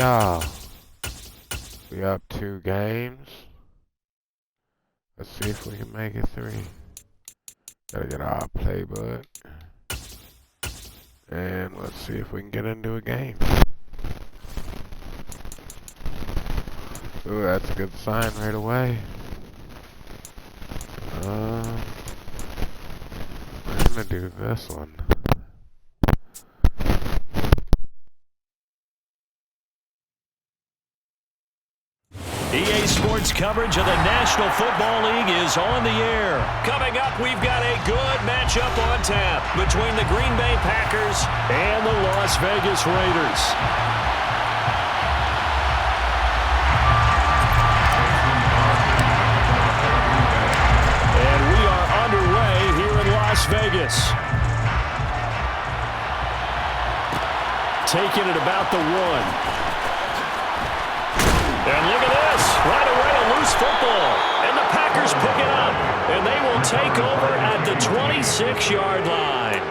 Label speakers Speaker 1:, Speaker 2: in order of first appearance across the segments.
Speaker 1: Yeah, we up 2 games. Let's see if we can make it 3. Gotta get our playbook. And let's see if we can get into a game. Ooh, that's a good sign right away. I'm gonna do this one.
Speaker 2: EA Sports coverage of the National Football League is on the air. Coming up, we've got a good matchup on tap between the Green Bay Packers and the Las Vegas Raiders. And we are underway here in Las Vegas. Taking it about the 1. And look at this, right away a loose football, and the Packers pick it up, and they will take over at the 26-yard line.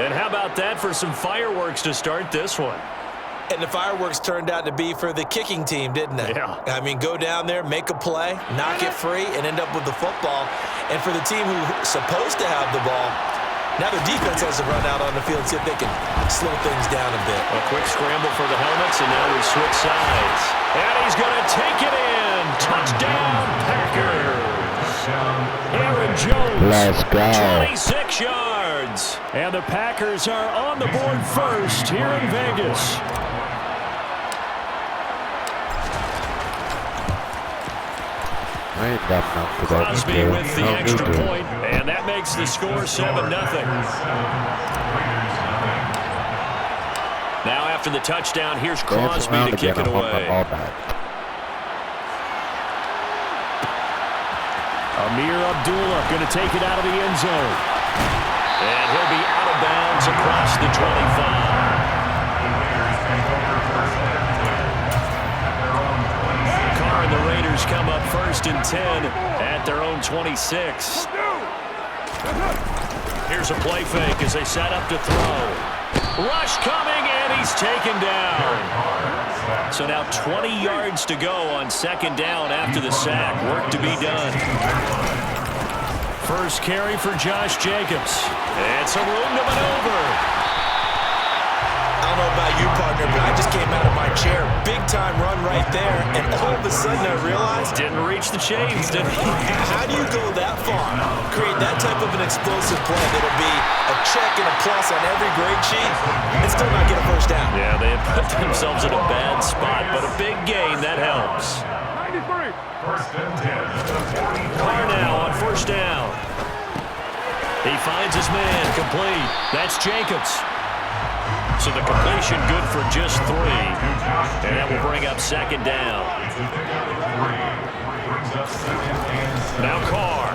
Speaker 2: And how about that for some fireworks to start this one?
Speaker 3: And the fireworks turned out to be for the kicking team, didn't they?
Speaker 2: Yeah.
Speaker 3: I mean, go down there, make a play, knock it free, and end up with the football. And for the team who's supposed to have the ball, now their defense has to run out on the field and see if they can slow things down a bit.
Speaker 2: A quick scramble for the helmets, and now we switch sides. And he's going to take it in. Touchdown, Packers. Aaron Jones.
Speaker 1: Let's go.
Speaker 2: 26 yards. And the Packers are on the board first here in Vegas.
Speaker 1: I ain't got enough for that.
Speaker 2: Crosby with the extra point, and that makes the score 7-0. Now after the touchdown, here's Crosby to kick it away. Amir Abdullah going to take it out of the end zone. And he'll be out of bounds across the 25. Carr and the Raiders come up 1st and 10 at their own 26. Here's a play fake as they set up to throw. Rush coming, and he's taken down. So now 20 yards to go on 2nd down after the sack. Work to be done. First carry for Josh Jacobs. It's a room to maneuver.
Speaker 3: I don't know about you, partner, but I just came out of my chair. Big-time run right there, and all of a sudden I realized...
Speaker 2: Didn't reach the chains, did he?
Speaker 3: How do you go that far? Create that type of an explosive play that'll be a check and a plus on every grade sheet and still not get a first down.
Speaker 2: Yeah, they have put themselves in a bad spot, but a big gain, that helps.
Speaker 4: 93. 1st and 10.
Speaker 2: Carr now on 1st down. He finds his man, complete. That's Jacobs. So the completion good for just 3. And that will bring up 2nd down. Now Carr.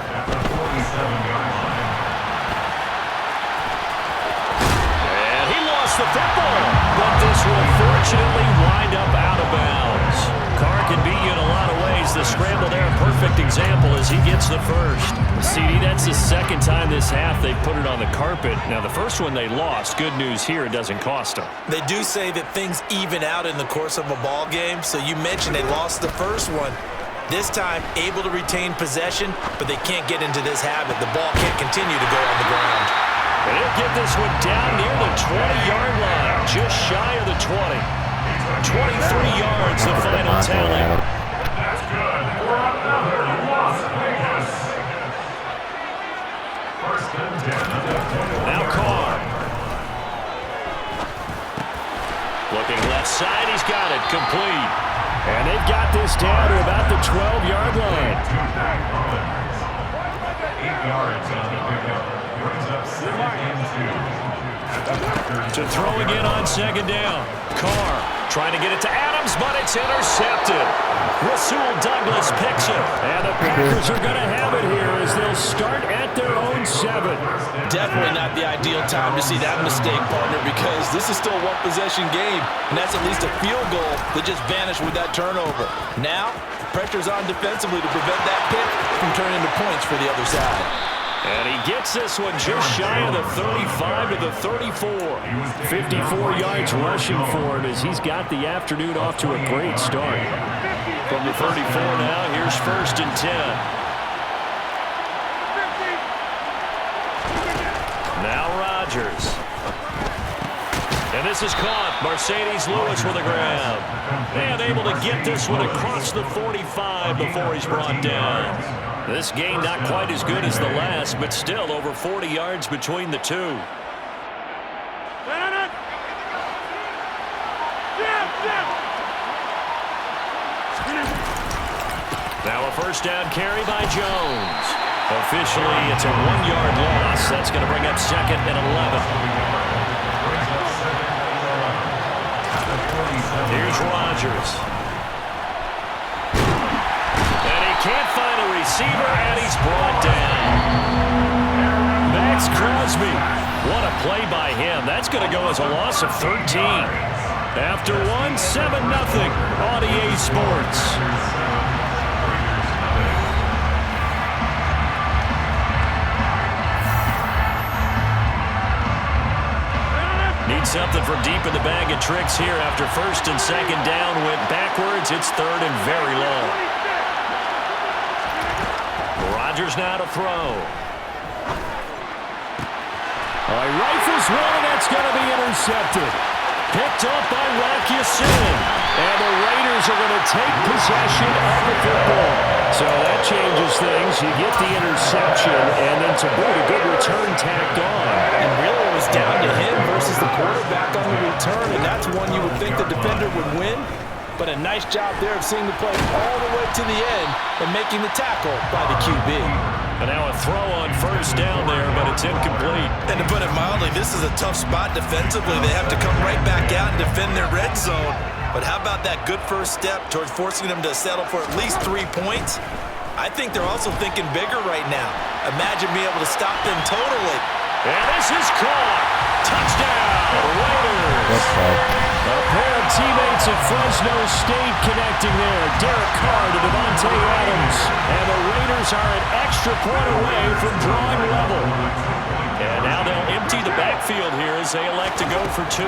Speaker 2: And he lost the football. But this will fortunately wind up out of bounds. Carr can beat you in a lot of ways. The scramble there, a perfect example as he gets the first. CD, that's the 2nd time this half they've put it on the carpet. Now, the first one they lost. Good news here, it doesn't cost them.
Speaker 3: They do say that things even out in the course of a ball game. So you mentioned they lost the first one. This time, able to retain possession, but they can't get into this habit. The ball can't continue to go on the ground.
Speaker 2: And he'll get this one down near the 20-yard line, just shy of the 20. 23 yards, the final tally.
Speaker 4: That's good. For another Las Vegas. 1st and 10.
Speaker 2: Now Carr. Looking left side, he's got it, complete. And they've got this down to about the 12-yard line.
Speaker 4: 8 yards on the pickup. Brings up 2nd and 2.
Speaker 2: To throw again on 2nd down. Carr trying to get it to Adams, but it's intercepted. Rasul Douglas picks it. And the Packers are going to have it here as they'll start at their own 7.
Speaker 3: Definitely not the ideal time to see that mistake, partner, because this is still a one-possession game, and that's at least a field goal that just vanished with that turnover. Now, pressure's on defensively to prevent that pick from turning into points for the other side.
Speaker 2: And he gets this one just shy of the 35 to the 34. 54 yards rushing for him as he's got the afternoon off to a great start. From the 34 now, here's 1st and 10. Now Rodgers. And this is caught. Mercedes Lewis with a grab. And able to get this one across the 45 before he's brought down. This game not quite as good as the last, but still over 40 yards between the two. Now a 1st down carry by Jones. Officially, it's a 1-yard loss. That's going to bring up 2nd and 11. Here's Rodgers. And he can't find a receiver, and he's brought down. Max Crosby. What a play by him. That's going to go as a loss of 13. After one, 7-0 on EA Sports. Need something from deep in the bag of tricks here after 1st and 2nd down. Went backwards. It's 3rd and very long. Rodgers now to throw. He rifles one, and that's going to be intercepted. Picked up by Rakisin. And the Raiders are going to take possession of the football. So that changes things. You get the interception, and then to boot, a good return tacked on.
Speaker 3: And really it was down to him versus the quarterback on the return, and that's one you would think the defender would win. But a nice job there of seeing the play all the way to the end and making the tackle by the QB.
Speaker 2: And now a throw on 1st down there, but it's incomplete.
Speaker 3: And to put it mildly, this is a tough spot defensively. They have to come right back out and defend their red zone. But how about that good first step towards forcing them to settle for at least 3 points? I think they're also thinking bigger right now. Imagine being able to stop them totally.
Speaker 2: And this is caught. Touchdown, Raiders. A pair of teammates at Fresno State connecting there. Derek Carr to Devontae Adams. And the Raiders are an extra point away from drawing level. And now they'll empty the backfield here as they elect to go for 2.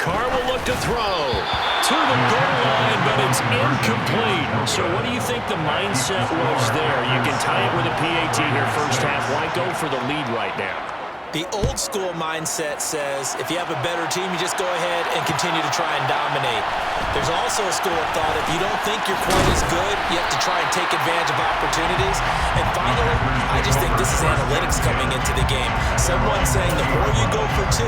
Speaker 2: Carr will look to throw to the goal line, but it's incomplete. So what do you think the mindset was there? You can tie it with a PAT here 1st half. Why go for the lead right now?
Speaker 3: The old school mindset says if you have a better team, you just go ahead and continue to try and dominate. There's also a school of thought if you don't think you're quite as good, you have to try and take advantage of opportunities. And finally, I just think this is analytics coming into the game. Someone saying the more you go for 2,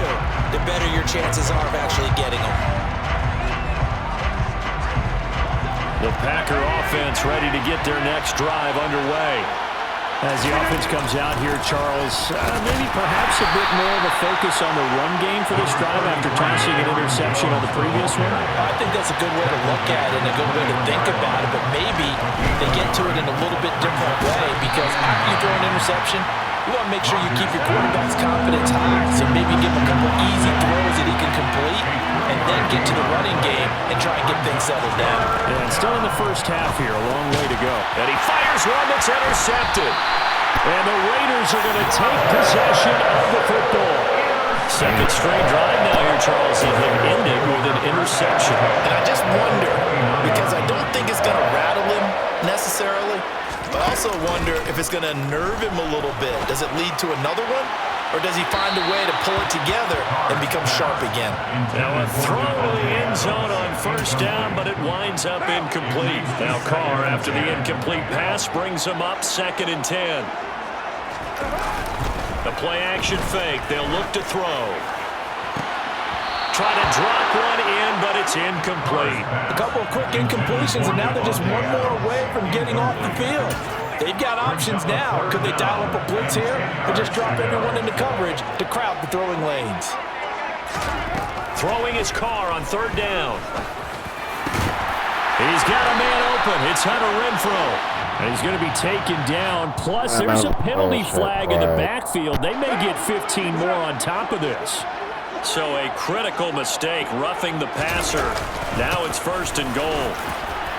Speaker 3: the better your chances are of actually getting them.
Speaker 2: The Packer offense ready to get their next drive underway. As the offense comes out here, Charles, maybe perhaps a bit more of a focus on the run game for this drive after tossing an interception on the previous one?
Speaker 3: I think that's a good way to look at it and a good way to think about it, but maybe they get to it in a little bit different way because after you throw an interception, you want to make sure you keep your quarterback's confidence high. So maybe give him a couple easy throws that he can complete and then get to the running game and try and get things settled down.
Speaker 2: Yeah, and still in the 1st half here, a long way to go. And he fires one that's intercepted. And the Raiders are going to take possession of the football. 2nd straight drive now here, Charles, that have ended with an interception.
Speaker 3: And I just wonder, because I don't think it's going to rattle him necessarily, but I also wonder if it's going to nerve him a little bit. Does it lead to another one? Or does he find a way to pull it together and become sharp again?
Speaker 2: Now a throw to the end zone on 1st down, but it winds up incomplete. Now Carr, after the incomplete pass, brings him up 2nd and 10. The play action fake. They'll look to throw. Try to drop one in, but it's incomplete.
Speaker 3: A couple of quick incompletions, and now they're just one more away from getting off the field. They've got options now. Could they dial up a blitz here or just drop everyone into coverage to crowd the throwing lanes?
Speaker 2: Throwing his Carr on 3rd down. He's got a man open. It's Hunter Renfrow. And he's going to be taken down. Plus, there's a penalty flag in the backfield. They may get 15 more on top of this. So a critical mistake, roughing the passer. Now it's 1st and goal.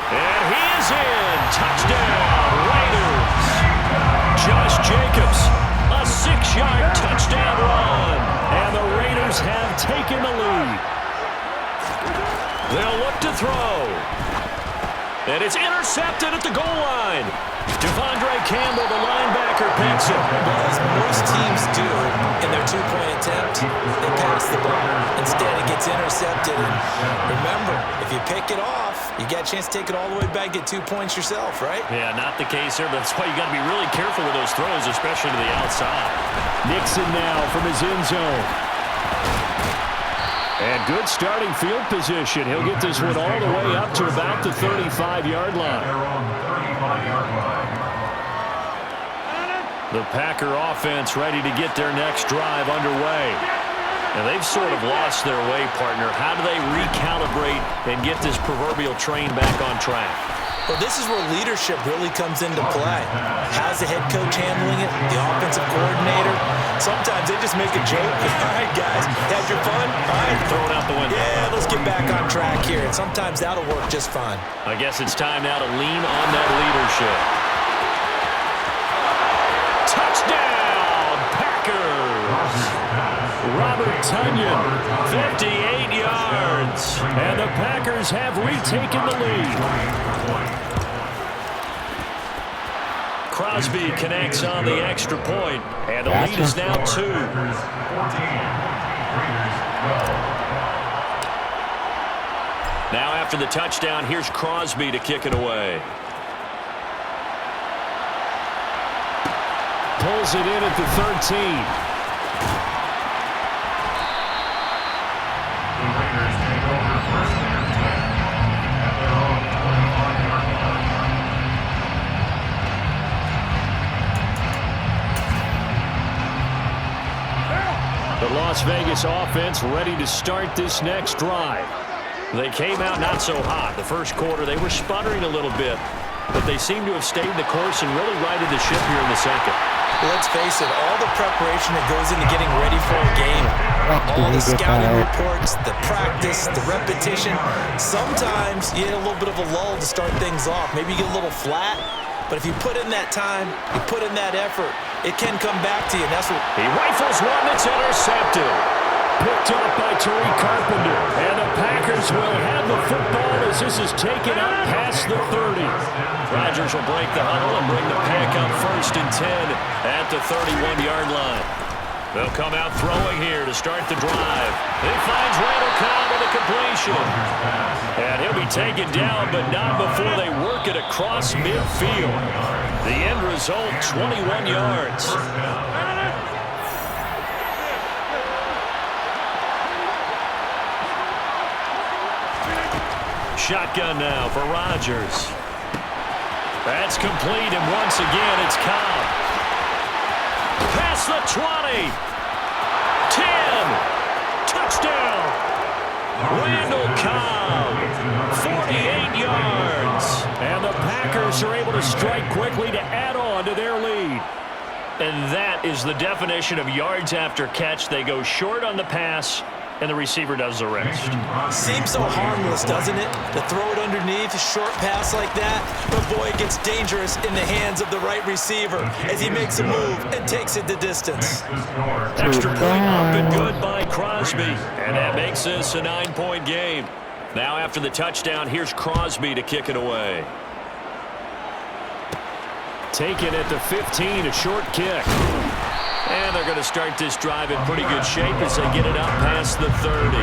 Speaker 2: And he is in. Touchdown, Raiders. Josh Jacobs, a 6-yard touchdown run. And the Raiders have taken the lead. They'll look to throw. And it's intercepted at the goal line. Devondre Campbell, the linebacker, picks it.
Speaker 3: Well, as most teams do in their two-point attempt, they pass the ball. Instead, it gets intercepted. And remember, if you pick it off, you got a chance to take it all the way back, get 2 points yourself, right?
Speaker 2: Yeah, not the case here, but that's why you got to be really careful with those throws, especially to the outside. Nixon now from his end zone. And good starting field position. He'll get this one all the way up to about the 35-yard line. The Packer offense ready to get their next drive underway. And they've sort of lost their way, partner. How do they recalibrate and get this proverbial train back on track?
Speaker 3: Well, this is where leadership really comes into play. How's the head coach handling it? The offensive coordinator? Sometimes they just make a joke. All right, guys, had your fun? All right.
Speaker 2: Throw it out the window.
Speaker 3: Yeah, let's get back on track here. And sometimes that'll work just fine.
Speaker 2: I guess it's time now to lean on that leadership. Touchdown, Packers! Robert Tonyan, 58 yards. And the Packers have retaken the lead. Crosby connects on the extra point, and the lead is now 2. Now after the touchdown, here's Crosby to kick it away. Pulls it in at the 13. The Las Vegas offense ready to start this next drive. They came out not so hot. The first quarter, they were sputtering a little bit, but they seem to have stayed the course and really righted the ship here in the second.
Speaker 3: Well, let's face it, all the preparation that goes into getting ready for a game, all the scouting reports, the practice, the repetition, sometimes you get a little bit of a lull to start things off. Maybe you get a little flat, but if you put in that time, you put in that effort, it can come back to you. And that's what
Speaker 2: he rifles one that's intercepted. Picked up by Tariq Carpenter. And the Packers will have the football as this is taken up past the 30. Rodgers will break the huddle and bring the Pack up 1st and 10 at the 31-yard line. They'll come out throwing here to start the drive. He finds Randall Cobb with a completion. And he'll be taken down, but not before they work it across midfield. The end result, 21 yards. Shotgun now for Rodgers. That's complete, and once again, it's Cobb. Past the 20. 10. Touchdown. Randall Cobb. 48 yards. And the Packers are able to strike quickly to add on to their lead. And that is the definition of yards after catch. They go short on the pass, and the receiver does the rest.
Speaker 3: Seems so harmless, doesn't it? To throw it underneath, a short pass like that. But boy, it gets dangerous in the hands of the right receiver as he makes a move and takes it the distance.
Speaker 2: Extra point up and good by Crosby. And that makes this a 9-point game. Now after the touchdown, here's Crosby to kick it away. Taken at the 15, a short kick. And they're going to start this drive in pretty good shape as they get it up past the 30.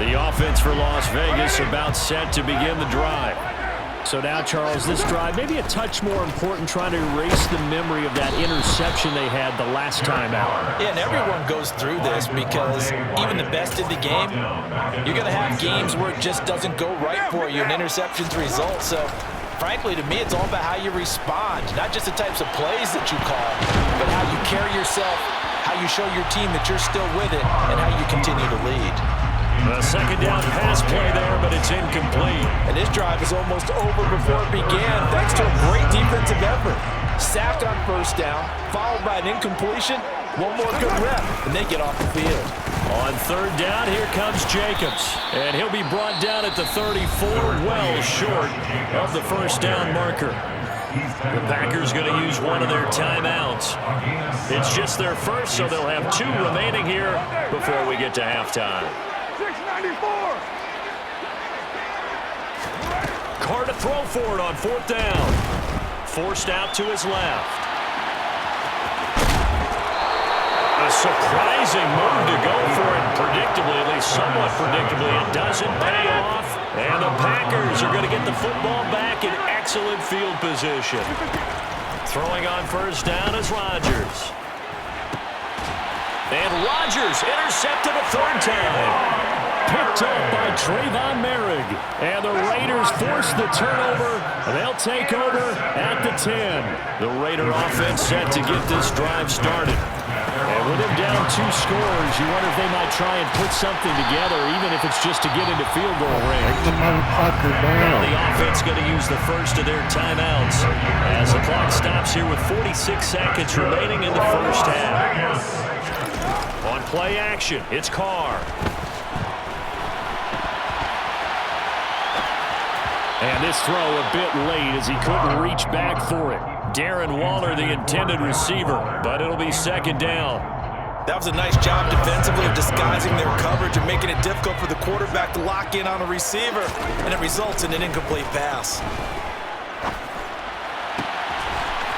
Speaker 2: The offense for Las Vegas about set to begin the drive. So now, Charles, this drive maybe a touch more important, trying to erase the memory of that interception they had the last time out.
Speaker 3: Yeah, and everyone goes through this because even the best in the game, you're going to have games where it just doesn't go right for you, and interceptions result. So frankly, to me, it's all about how you respond, not just the types of plays that you call, but how you carry yourself, how you show your team that you're still with it, and how you continue to lead.
Speaker 2: A second down pass play there, but it's incomplete.
Speaker 3: And this drive is almost over before it began, thanks to a great defensive effort. Sack on 1st down, followed by an incompletion, one more good rep, and they get off the field.
Speaker 2: On third down, here comes Jacobs. And he'll be brought down at the 34, well short of the first down marker. The Packers going to use one of their timeouts. It's just their first, so they'll have 2 remaining here before we get to halftime.
Speaker 4: 694.
Speaker 2: Carr to throw for it on fourth down. Forced out to his left. A surprising move to go for it. Predictably, at least somewhat predictably, it doesn't pay off. And the Packers are going to get the football back in excellent field position. Throwing on first down is Rodgers. And Rodgers intercepted a third time. Picked up by Trayvon Merrick. And the Raiders force the turnover. They'll take over at the 10. The Raider offense set to get this drive started. And with them down 2 scores, you wonder if they might try and put something together, even if it's just to get into field goal range.
Speaker 1: Take the motherfucker
Speaker 2: Now
Speaker 1: down.
Speaker 2: the offense going to use the first of their timeouts as the clock stops here with 46 seconds remaining in the first half. On play action, it's Carr. And this throw a bit late as he couldn't reach back for it. Darren Waller, the intended receiver, but it'll be second down.
Speaker 3: That was a nice job defensively of disguising their coverage and making it difficult for the quarterback to lock in on a receiver, and it results in an incomplete pass.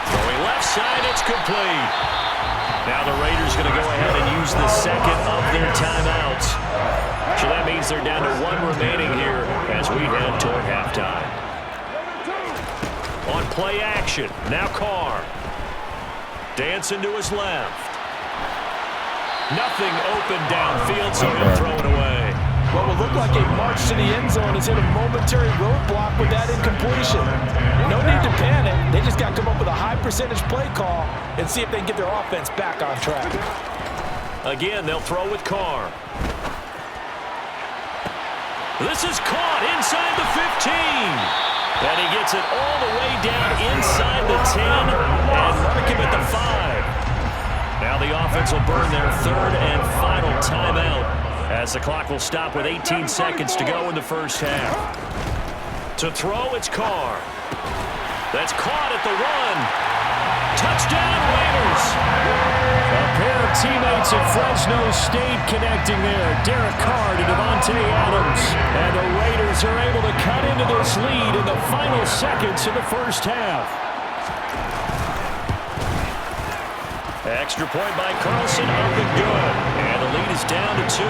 Speaker 2: Throwing left side, it's complete. Now the Raiders going to go ahead and use the second of their timeouts. So that means they're down to 1 remaining here as we head toward halftime. On play action, now Carr. Dancing to his left. Nothing open downfield, so he'll throw it away.
Speaker 3: What will look like a march to the end zone is hit a momentary roadblock with that incompletion. No need to panic. They just got to come up with a high percentage play call and see if they can get their offense back on track.
Speaker 2: Again, they'll throw with Carr. This is caught inside the 15. And he gets it all the way down inside the 10 and mark him at the 5. Now the offense will burn their third and final timeout as the clock will stop with 18 seconds to go in the first half. To throw, it's Carr. That's caught at the 1. Touchdown, Raiders! A pair of teammates at Fresno State connecting there. Derek Carr to Devontae Adams. And the Raiders are able to cut into this lead in the final seconds of the first half. Extra point by Carlson, up and good. And the lead is down to 2.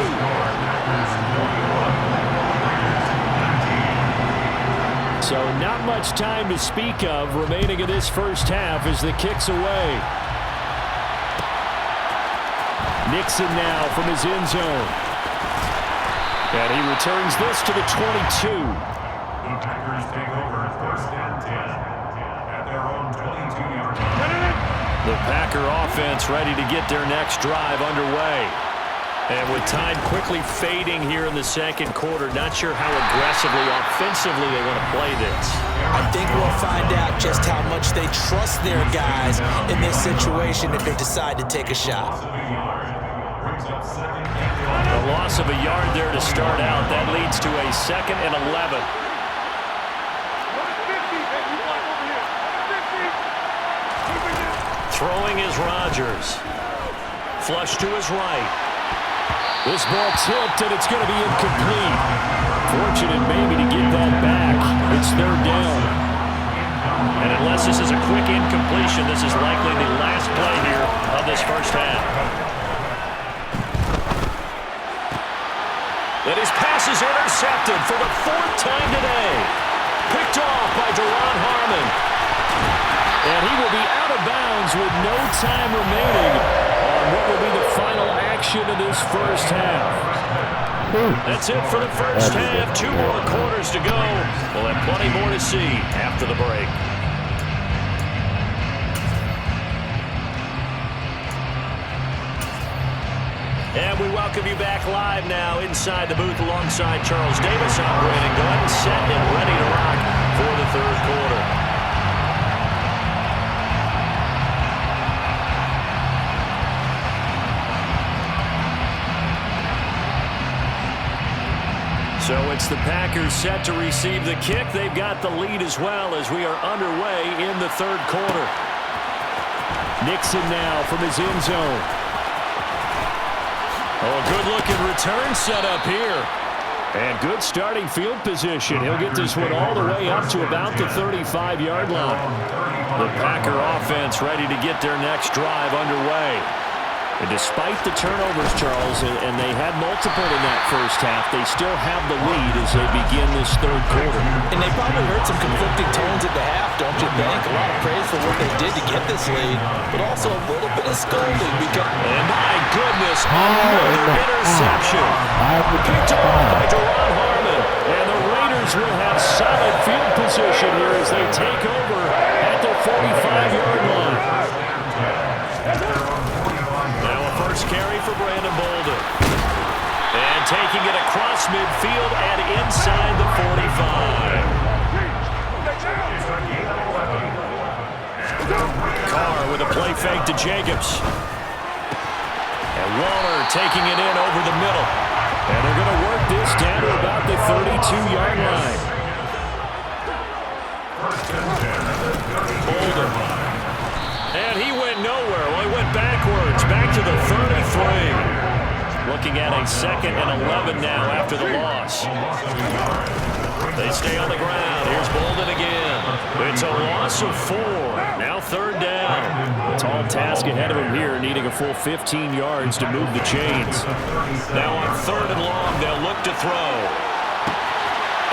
Speaker 2: So not much time to speak of remaining in this first half as the kick's away. Nixon now from his end zone. And he returns this to the 22.
Speaker 4: The Packers take over first and 10 at their own 22-yard line.
Speaker 2: The Packer offense ready to get their next drive underway. And with time quickly fading here in the second quarter, not sure how aggressively, offensively they want to play this.
Speaker 3: I think we'll find out just how much they trust their guys in this situation if they decide to take a shot.
Speaker 2: A loss of a yard there to start out. That leads to a 2nd and 11. Throwing is Rodgers. Flush to his right. This ball tipped, and it's going to be incomplete. Fortunate maybe to get that back. It's third down. And unless this is a quick incompletion, this is likely the last play here of this first half. And his pass is intercepted for the 4th time today. Picked off by Deron Harmon. And he will be out of bounds with no time remaining on what will be the final action of this first half. That's it for the first half. 2 more quarters to go. We'll have plenty more to see after the break. And we welcome you back live now inside the booth alongside Charles Davis. I'm Brandon Glenn, set and ready to rock for the third quarter. So it's the Packers set to receive the kick. They've got the lead as well as we are underway in the third quarter. Nixon now from his end zone. Oh, a good-looking return set up here. And good starting field position. He'll get this one all the way up to about the 35-yard line. The Packer offense ready to get their next drive underway. And despite the turnovers, Charles, and they had multiple in that first half, they still have the lead as they begin this third quarter.
Speaker 3: And they probably heard some conflicting tones at the half, don't you think? A lot of praise for what they did to get this lead, but also a little bit of scolding because...
Speaker 2: And my goodness, another interception. Picked off by Deron Harmon. And the Raiders will have solid field position here as they take over at the 45-yard line. First carry for Brandon Bolden. And taking it across midfield and inside the 45. Carr with a play fake to Jacobs. And Waller taking it in over the middle. And they're going to work this down to about the 32-yard line. Bolden. And he went nowhere. Well, he went backwards, back to the 33. Looking at a 2nd and 11 now after the loss. They stay on the ground. Here's Bolden again. It's a loss of 4. Now 3rd down. Tall task ahead of him here, needing a full 15 yards to move the chains. Now on 3rd and long, they'll look to throw.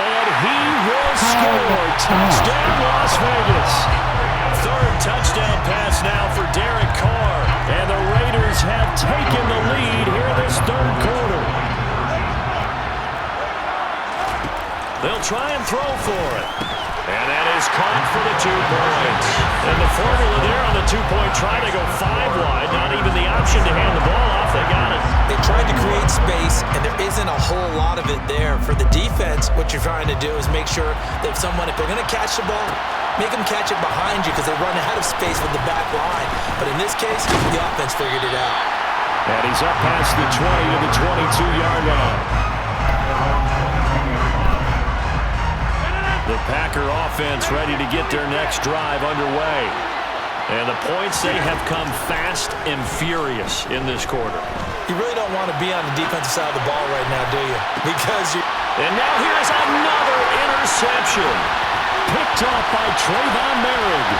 Speaker 2: And he will score. Touchdown, Las Vegas. 3rd touchdown pass now for Derek Carr. And the Raiders have taken the lead here in this third quarter. They'll try and throw for it. And that is caught for the 2 points. And the formula there on the 2-point try to go 5 wide. Not even the option to hand the ball off. They got it.
Speaker 3: They tried to create space, and there isn't a whole lot of it there. For the defense, what you're trying to do is make sure that if they're going to catch the ball, make them catch it behind you because they run out of space with the back line. But in this case, the offense figured it out.
Speaker 2: And he's up past the 20 to the 22-yard line. The Packer offense ready to get their next drive underway. And the points, they have come fast and furious in this quarter.
Speaker 3: You really don't want to be on the defensive side of the ball right now, do you? Because you...
Speaker 2: And now here's another interception. Picked off by Trayvon Merrick.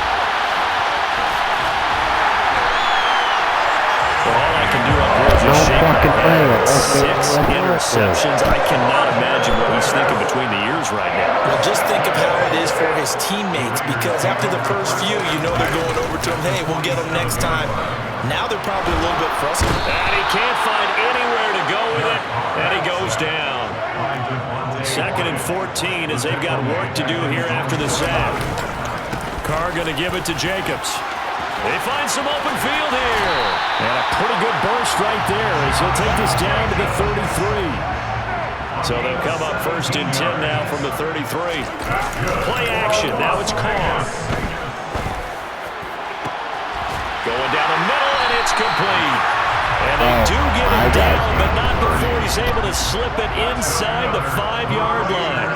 Speaker 2: Well, all I can do up here is just shake my head. 6 interceptions. I cannot imagine what he's thinking between the ears right now.
Speaker 3: Well, just think of how it is for his teammates, because after the first few, you know they're going over to him, hey, we'll get him next time. Now they're probably a little bit frustrated.
Speaker 2: And he can't find anywhere to go with it, and he goes down. 2nd and 14 as they've got work to do here after the sack. Carr going to give it to Jacobs. They find some open field here. And a pretty good burst right there as he'll take this down to the 33. So they'll come up 1st and 10 now from the 33. Play action. Now it's Carr. Going down the middle, and it's complete. And they do get it down, but not before he's able to slip it inside the 5-yard line.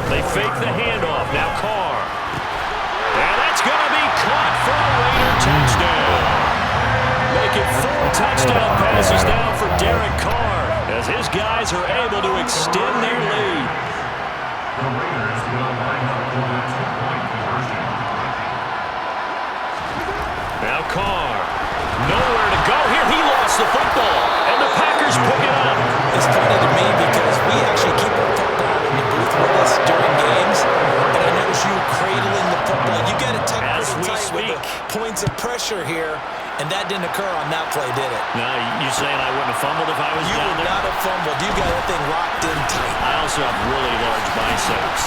Speaker 2: They fake the handoff. Now Carr. And that's going to be caught for a Raider touchdown. Making 4 touchdown passes now for Derek Carr as his guys are able to extend their lead.
Speaker 4: The Raiders will line up for the 2-point conversion.
Speaker 2: Now Carr, nowhere to go here. He lost the football, and the Packers pick it up.
Speaker 3: It's funny to me because we actually keep our football in the booth with us during games, and I notice you cradling the football. You got it tucked pretty tight with the points of pressure here, and that didn't occur on that play, did it?
Speaker 2: No, you saying I wouldn't have fumbled if I was down there?
Speaker 3: You would not have fumbled. You got that thing locked in tight.
Speaker 2: I also have really large biceps.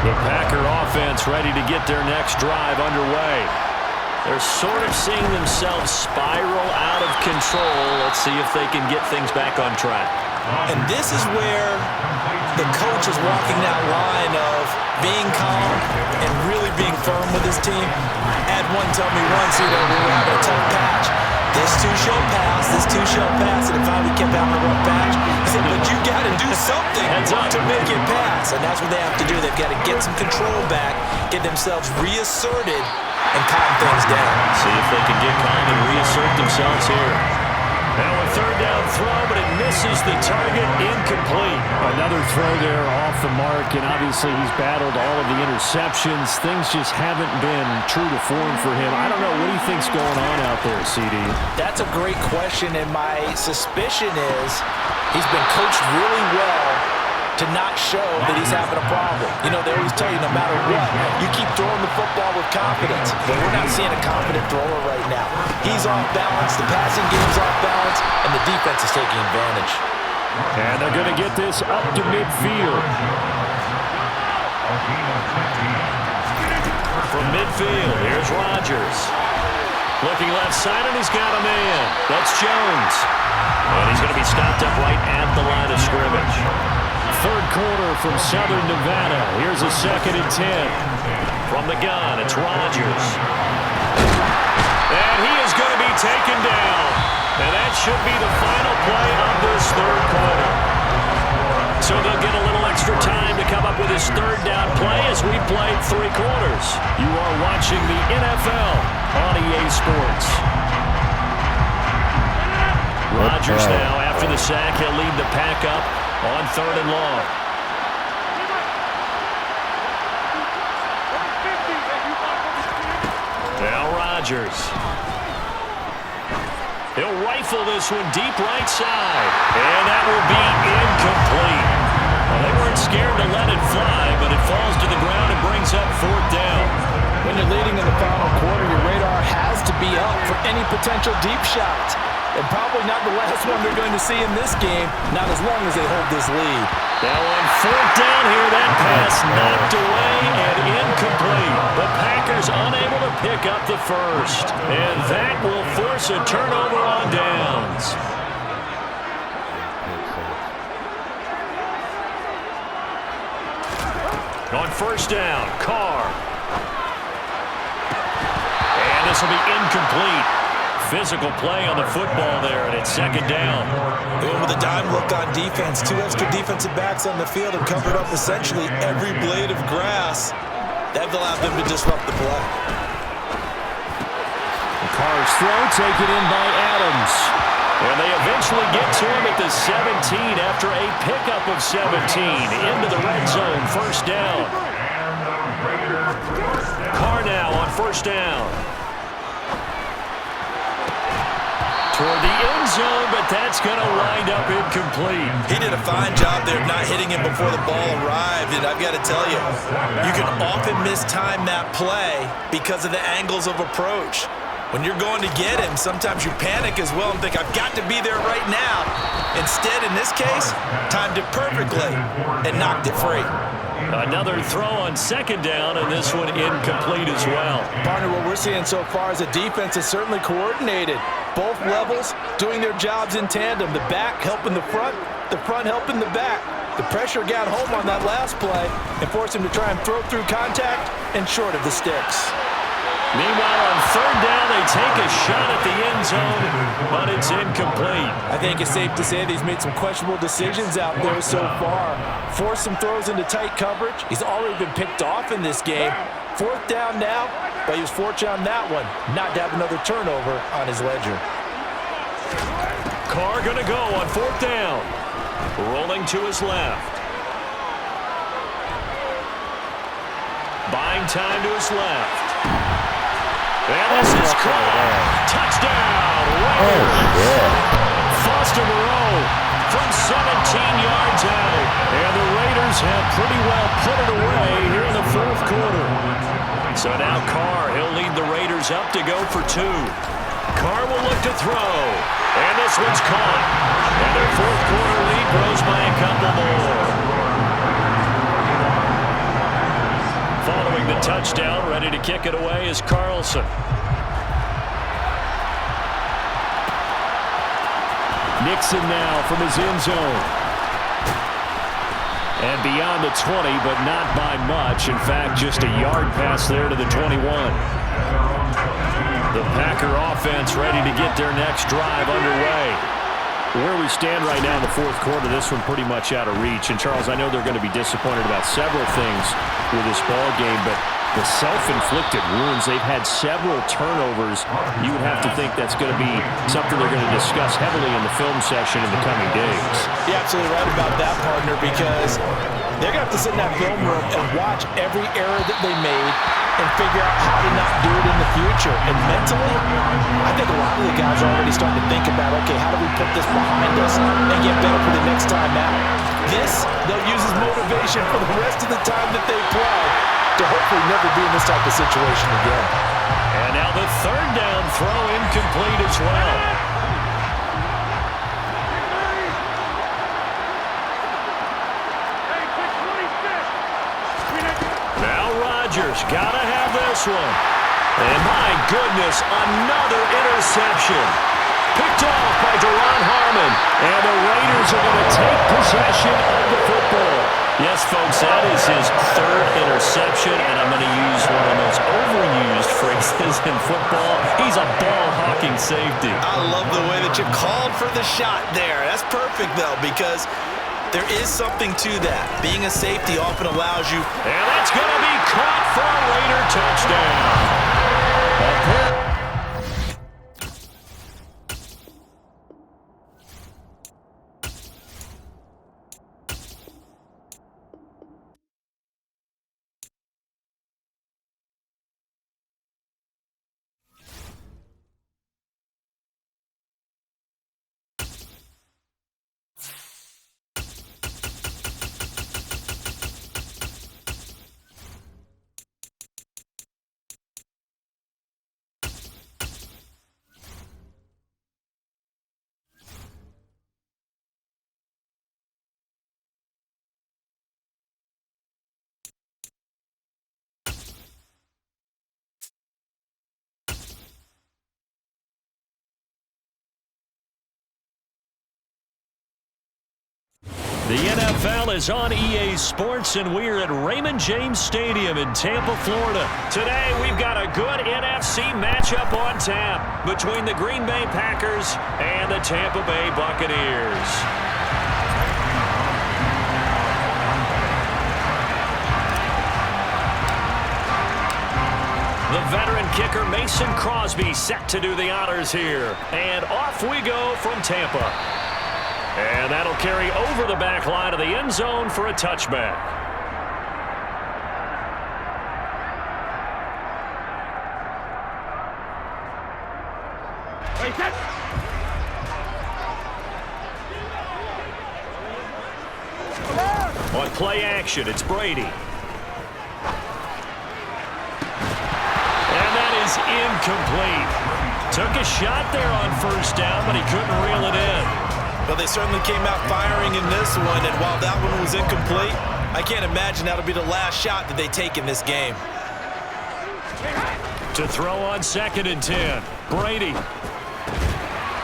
Speaker 2: The Packer offense ready to get their next drive underway. They're sort of seeing themselves spiral out of control. Let's see if they can get things back on track.
Speaker 3: And this is where the coach is walking that line of being calm and really being firm with his team. I had one tell me once, when we were having a tough patch, this too shall pass, and it finally kept having a rough patch. He said, but you got to do something to make it pass, and that's what they have to do. They've got to get some control back, get themselves reasserted, and calm things down.
Speaker 2: See if they can get calm and reassert themselves here. Now a third down throw, but it misses the target, incomplete.
Speaker 5: Another throw there off the mark, and obviously he's battled all of the interceptions. Things just haven't been true to form for him. I don't know. What do you think's going on out there, CD?
Speaker 3: That's a great question, and my suspicion is he's been coached really well to not show that he's having a problem. They always tell you no matter what, you keep throwing the football with confidence. But we're not seeing a confident thrower right now. He's off balance, the passing game's off balance, and the defense is taking advantage.
Speaker 5: And they're going to get this up to midfield.
Speaker 2: From midfield, here's Rodgers. Looking left side, and he's got a man. That's Jones. And he's going to be stopped up right at the line of scrimmage.
Speaker 5: Third quarter from Southern Nevada. Here's a 2nd and 10.
Speaker 2: From the gun, it's Rodgers. And he is going to be taken down. And that should be the final play of this third quarter. So they'll get a little extra time to come up with his third down play as we played 3 quarters.
Speaker 5: You are watching the NFL on EA Sports.
Speaker 2: Rodgers now, after the sack, he'll lead the pack up on 3rd and long. Now Rodgers. He'll rifle this one deep right side. And that will be incomplete. Well, they weren't scared to let it fly, but it falls to the ground and brings up 4th down.
Speaker 3: When you're leading in the final quarter, your radar has to be up for any potential deep shots. And probably not the last one they're going to see in this game, not as long as they hold this lead.
Speaker 2: Now on 4th down here, that pass knocked away and incomplete. The Packers unable to pick up the first. And that will force a turnover on downs. On 1st down, Carr. And this will be incomplete. Physical play on the football there, and it's 2nd down.
Speaker 3: They went with a dime look on defense. 2 extra defensive backs on the field and covered up essentially every blade of grass. That allowed them to disrupt the play.
Speaker 5: Carr's throw taken in by Adams.
Speaker 2: And they eventually get to him at the 17 after a pickup of 17 into the red zone. 1st down. Carr now on 1st down. Toward the end zone, but that's going to wind up incomplete.
Speaker 3: He did a fine job there of not hitting him before the ball arrived, and I've got to tell you, you can often mistime that play because of the angles of approach. When you're going to get him, sometimes you panic as well and think, I've got to be there right now. Instead, in this case, timed it perfectly and knocked it free.
Speaker 2: Another throw on 2nd down, and this one incomplete as well.
Speaker 3: Partner, what we're seeing so far is the defense is certainly coordinated. Both levels doing their jobs in tandem. The back helping the front helping the back. The pressure got home on that last play and forced him to try and throw through contact and short of the sticks.
Speaker 2: Meanwhile, on 3rd down, they take a shot at the end zone, but it's incomplete.
Speaker 3: I think it's safe to say that he's made some questionable decisions out there so far. Forced some throws into tight coverage. He's already been picked off in this game. 4th down now, but he was fortunate on that one not to have another turnover on his ledger.
Speaker 2: Carr going to go on 4th down. Rolling to his left. Buying time to his left. And this is Carr. Touchdown. Foster Moreau from 17 yards out. And the Raiders have pretty well put it away here in the 4th quarter. So now Carr, he'll lead the Raiders up to go for 2. Carr will look to throw. And this one's caught. And their 4th quarter lead grows by a couple more. Following the touchdown, ready to kick it away is Carlson. Nixon now from his end zone.
Speaker 5: And beyond the 20, but not by much. In fact, just a yard pass there to the 21. The Packer offense ready to get their next drive underway. Where we stand right now in the fourth quarter, this one pretty much out of reach. And, Charles, I know they're going to be disappointed about several things with this ball game, but the self-inflicted wounds, they've had several turnovers. You would have to think that's going to be something they're going to discuss heavily in the film session in the coming days.
Speaker 3: You're absolutely right about that, partner, because they're going to have to sit in that film room and watch every error that they made and figure out how to not do it in the future. And mentally, I think a lot of the guys are already starting to think about, okay, how do we put this behind us and get better for the next time out? This, they'll use as motivation for the rest of the time that they play to hopefully never be in this type of situation again.
Speaker 2: And now the third down throw incomplete as well. Got to have this one. And my goodness, another interception. Picked off by Duron Harmon. And the Raiders are going to take possession of the football. Yes, folks, that is his third interception, and I'm going to use one of the most overused phrases in football. He's a ball-hawking safety.
Speaker 3: I love the way that you called for the shot there. That's perfect, though, because there is something to that. Being a safety often allows you.
Speaker 2: And that's going to be caught for a Raider touchdown. The NFL is on EA Sports, and we're at Raymond James Stadium in Tampa, Florida. Today, we've got a good NFC matchup on tap between the Green Bay Packers and the Tampa Bay Buccaneers. The veteran kicker Mason Crosby set to do the honors here. And off we go from Tampa. And that'll carry over the back line of the end zone for a touchback. On play action, it's Brady. And that is incomplete. Took a shot there on first down, but he couldn't reel it in.
Speaker 3: Well, they certainly came out firing in this one, and while that one was incomplete, I can't imagine that'll be the last shot that they take in this game.
Speaker 2: To throw on 2nd and 10, Brady.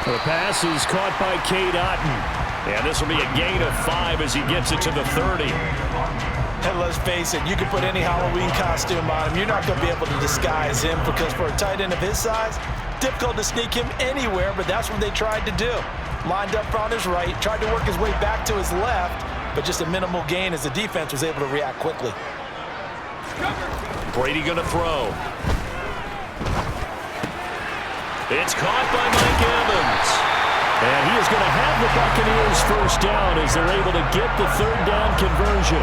Speaker 2: The pass is caught by Cade Otton. And this will be a gain of 5 as he gets it to the 30.
Speaker 3: And let's face it, you can put any Halloween costume on him. You're not going to be able to disguise him because for a tight end of his size, difficult to sneak him anywhere, but that's what they tried to do. Lined up on his right, tried to work his way back to his left, but just a minimal gain as the defense was able to react quickly.
Speaker 2: Brady going to throw. It's caught by Mike Evans. And he is going to have the Buccaneers first down as they're able to get the third down conversion.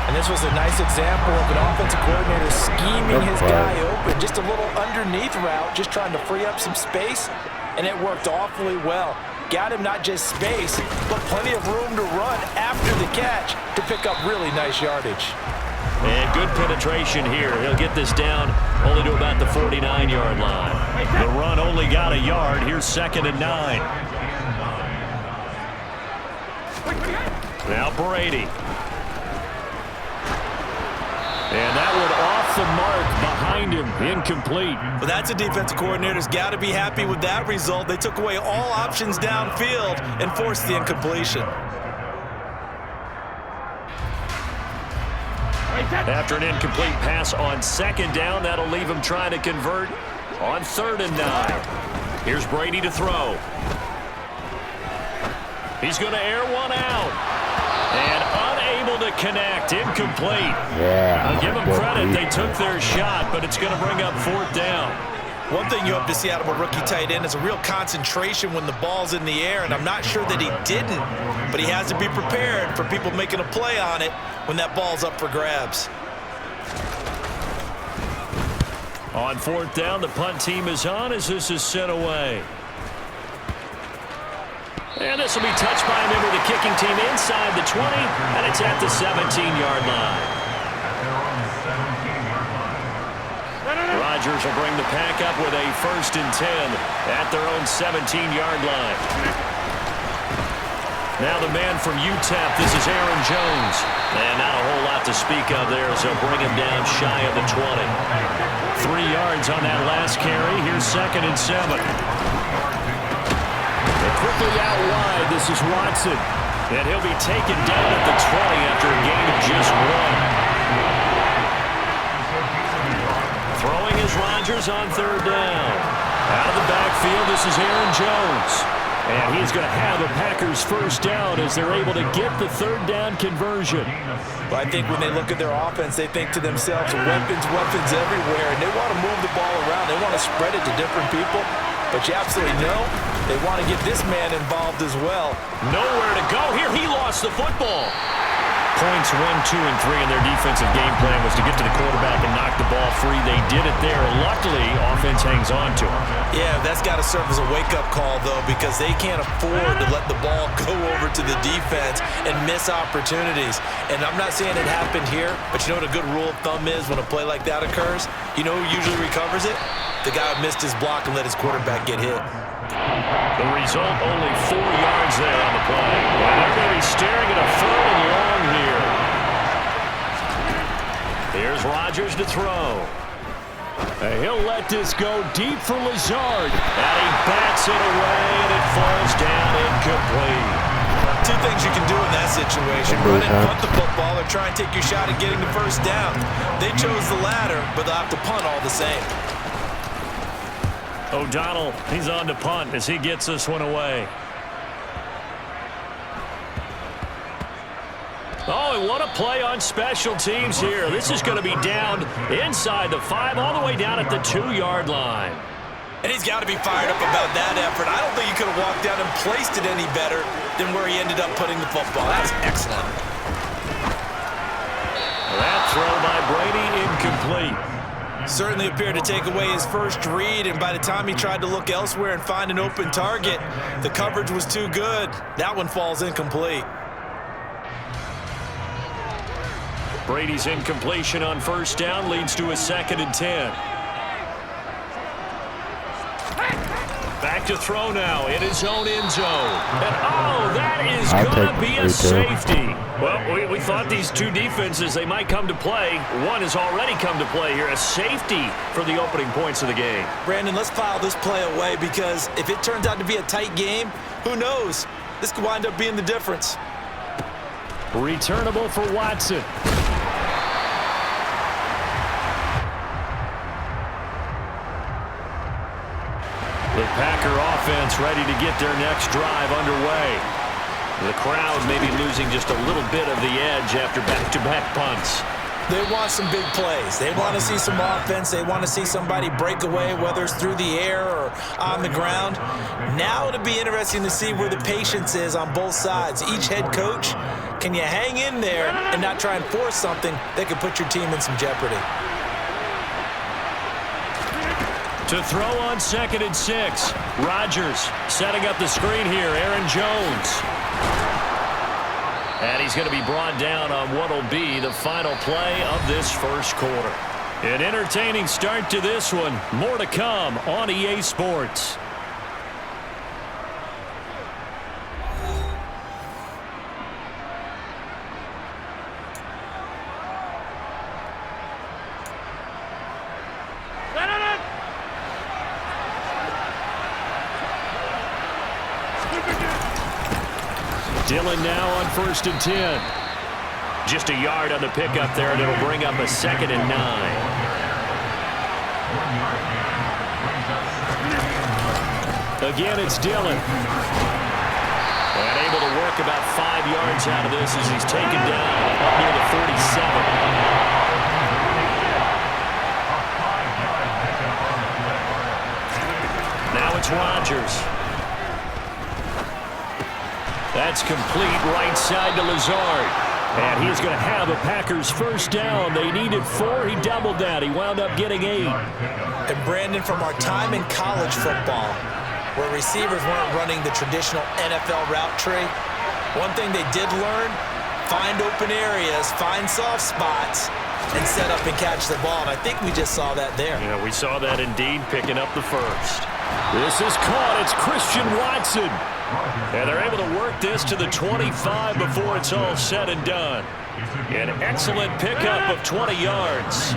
Speaker 3: And this was a nice example of an offensive coordinator scheming his guy open. Just a little underneath route, just trying to free up some space, and it worked awfully well. Got him not just space, but plenty of room to run after the catch to pick up really nice yardage.
Speaker 2: And good penetration here. He'll get this down only to about the 49-yard line. The run only got a yard. Here's 2nd and 9. Now Brady. And that one off the mark behind him, incomplete.
Speaker 3: Well, that's a defensive coordinator's got to be happy with that result. They took away all options downfield and forced the incompletion.
Speaker 2: After an incomplete pass on second down, that'll leave him trying to convert on 3rd and 9. Here's Brady to throw. He's going to air one out. And unable to connect. Incomplete.
Speaker 1: Yeah.
Speaker 2: I'll give them credit. They took their shot, but it's going to bring up 4th down.
Speaker 3: One thing you hope to see out of a rookie tight end is a real concentration when the ball's in the air, and I'm not sure that he didn't, but he has to be prepared for people making a play on it when that ball's up for grabs.
Speaker 2: On 4th down, the punt team is on as this is sent away. And this will be touched by a member of the kicking team inside the 20, and it's at the 17-yard line. Rodgers will bring the pack up with a 1st and 10 at their own 17-yard line. Now the man from UTEP, this is Aaron Jones. And not a whole lot to speak of there as they'll bring him down shy of the 20. 3 yards on that last carry. Here's 2nd and 7. Quickly out wide, this is Watson. And he'll be taken down at the 20 after a gain of just 1. Throwing is Rodgers on 3rd down. Out of the backfield, this is Aaron Jones. And he's going to have a Packers 1st down as they're able to get the 3rd down conversion.
Speaker 3: Well, I think when they look at their offense, they think to themselves, weapons everywhere, and they want to move the ball around. They want to spread it to different people. But you absolutely know they want to get this man involved as well.
Speaker 2: Nowhere to go here. He lost the football. Points 1, 2, and 3 in their defensive game plan was to get to the quarterback and knock the ball free. They did it there. Luckily, offense hangs on to him.
Speaker 3: Yeah, that's got to serve as a wake-up call, though, because they can't afford to let the ball go over to the defense and miss opportunities. And I'm not saying it happened here, but you know what a good rule of thumb is when a play like that occurs? You know who usually recovers it? The guy who missed his block and let his quarterback get hit.
Speaker 2: The result, only 4 yards there on the play. And they're going to be staring at a 3rd and long here. Here's Rodgers to throw. And he'll let this go deep for Lazard. And he bats it away, and it falls down incomplete.
Speaker 3: 2 things you can do in that situation. Run and punt the football or try and take your shot at getting the 1st down. They chose the latter, but they'll have to punt all the same.
Speaker 2: O'Donnell, he's on to punt as he gets this one away. Oh, and what a play on special teams here. This is going to be down inside the 5, all the way down at the 2-yard line.
Speaker 3: And he's got to be fired up about that effort. I don't think he could have walked down and placed it any better than where he ended up putting the football. That was excellent.
Speaker 2: That throw by Brady, incomplete.
Speaker 3: Certainly appeared to take away his first read, and by the time he tried to look elsewhere and find an open target, the coverage was too good. That one falls incomplete.
Speaker 2: Brady's incompletion on 1st down leads to a 2nd and 10. Back to throw now in his own end zone. And oh, that is going to be a safety. Well, we thought these 2 defenses, they might come to play. One has already come to play here. A safety for the opening points of the game.
Speaker 3: Brandon, let's file this play away because if it turns out to be a tight game, who knows? This could wind up being the difference.
Speaker 2: Returnable for Watson. The Packer offense ready to get their next drive underway. The crowd maybe losing just a little bit of the edge after back-to-back punts.
Speaker 3: They want some big plays. They want to see some offense. They want to see somebody break away, whether it's through the air or on the ground. Now it'll be interesting to see where the patience is on both sides. Each head coach, can you hang in there and not try and force something that could put your team in some jeopardy?
Speaker 2: To throw on 2nd and 6. Rodgers setting up the screen here. Aaron Jones. And he's going to be brought down on what will be the final play of this 1st quarter. An entertaining start to this one. More to come on EA Sports. Dillon now on 1st and 10. Just a yard on the pickup there, and it'll bring up a 2nd and 9. Again, it's Dillon. And able to work about 5 yards out of this as he's taken down up near the 47. Now it's Rodgers. That's complete right side to Lazard. And he's going to have a Packers first down. They needed 4. He doubled that. He wound up getting 8.
Speaker 3: And Brandon, from our time in college football, where receivers weren't running the traditional NFL route tree, one thing they did learn, find open areas, find soft spots, and set up and catch the ball. And I think we just saw that there.
Speaker 2: Yeah, we saw that indeed, picking up the first. This is caught. It's Christian Watson. And they're able to work this to the 25 before it's all said and done. An excellent pickup of 20 yards.